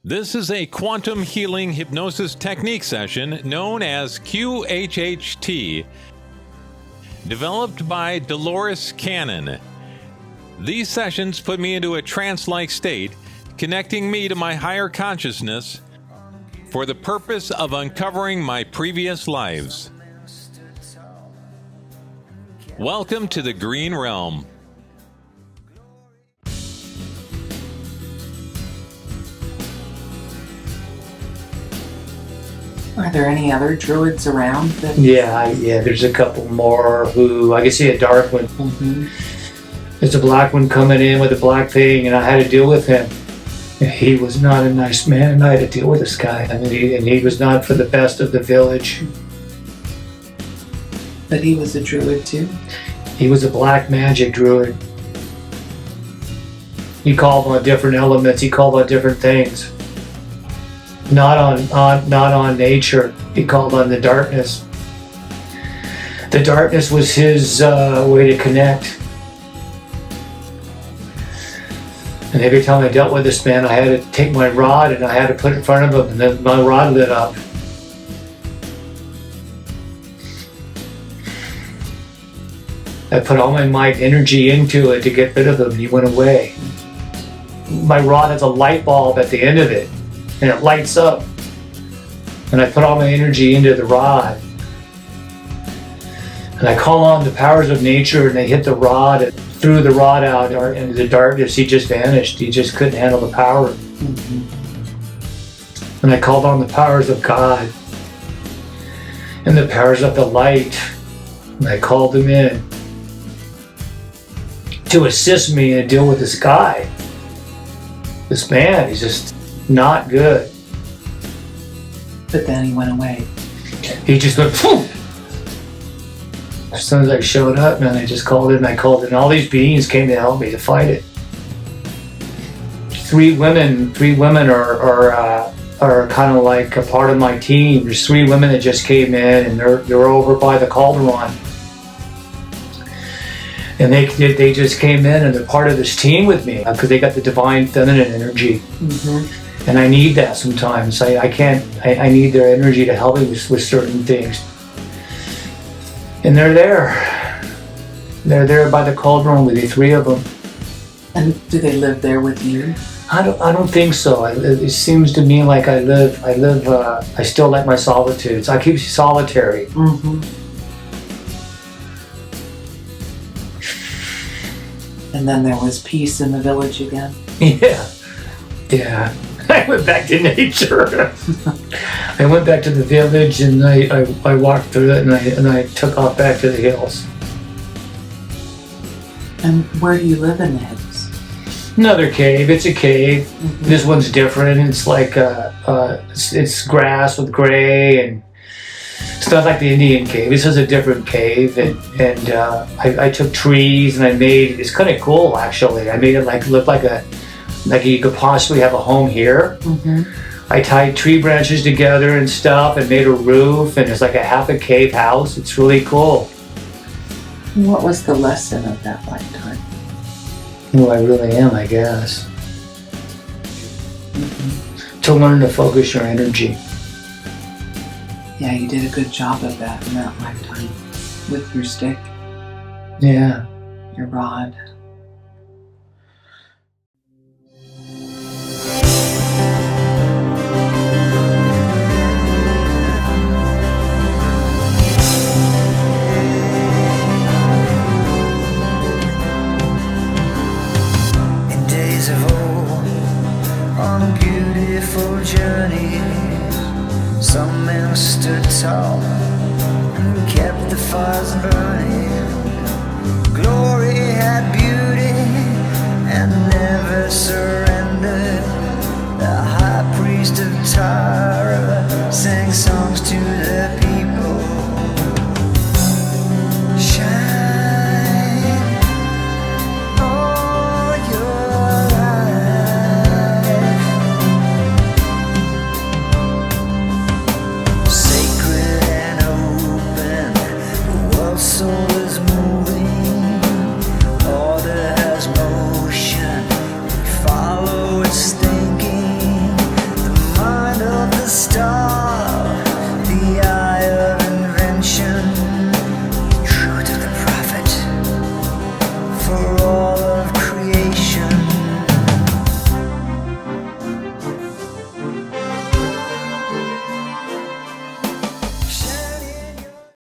This is a quantum healing hypnosis technique session known as QHHT, developed by Dolores Cannon. These sessions put me into a trance-like state, connecting me to my higher consciousness for the purpose of uncovering my previous lives. Welcome to the Green Realm. Are there any other druids around? Yeah, there's a couple more who, I can see a dark one. Mm-hmm. There's a black one coming in with a black thing, and I had to deal with him. He was not a nice man, and I had to deal with this guy. I mean, he was not for the best of the village. But he was a druid too? He was a black magic druid. He called on different elements, he called on different things. Not on nature. He called on the darkness. The darkness was his way to connect. And every time I dealt with this man, I had to take my rod and I had to put it in front of him, and then my rod lit up. I put all my might energy into it to get rid of him, and he went away. My rod has a light bulb at the end of it, and it lights up. And I put all my energy into the rod. And I call on the powers of nature, and they hit the rod and threw the rod out into the darkness. He just vanished. He just couldn't handle the power. Mm-hmm. And I called on the powers of God and the powers of the light. And I called them in to assist me and deal with this guy. This man, he's just not good. But then he went away. He just went, poof! As soon as I showed up, man, I just called in, and all these beings came to help me to fight it. Three women are kind of like a part of my team. There's 3 women that just came in, and they're over by the cauldron. And they just came in, and they're part of this team with me because they got the divine feminine energy. Mm-hmm. And I need that sometimes. I need their energy to help me with certain things. And they're there. They're there by the cauldron with the 3 of them. And do they live there with you? I don't think so. It seems to me like I still like my solitude. So I keep solitary. Mm-hmm. And then there was peace in the village again? Yeah. I went back to nature. I went back to the village, and I walked through it, and I took off back to the hills. And where do you live in the hills? Another cave. It's a cave. Mm-hmm. This one's different. It's like it's grass with gray, and it's not like the Indian cave. This is a different cave, and I took trees and I made. It's kind of cool, actually. I made it look like you could possibly have a home here. Mm-hmm. I tied tree branches together and stuff and made a roof, and it's like a half a cave house. It's really cool. What was the lesson of that lifetime? Who I really am, I guess. Mm-hmm. To learn to focus your energy. Yeah, you did a good job of that in that lifetime. With your stick, Yeah. your rod. Some men stood tall and kept the fires burning. Glory had beauty and never surrendered. The high priest of Tyre sang songs to the people. Shine all your light. Sacred and open, the world's soul is moving. Order has motion, we follow its thinking. for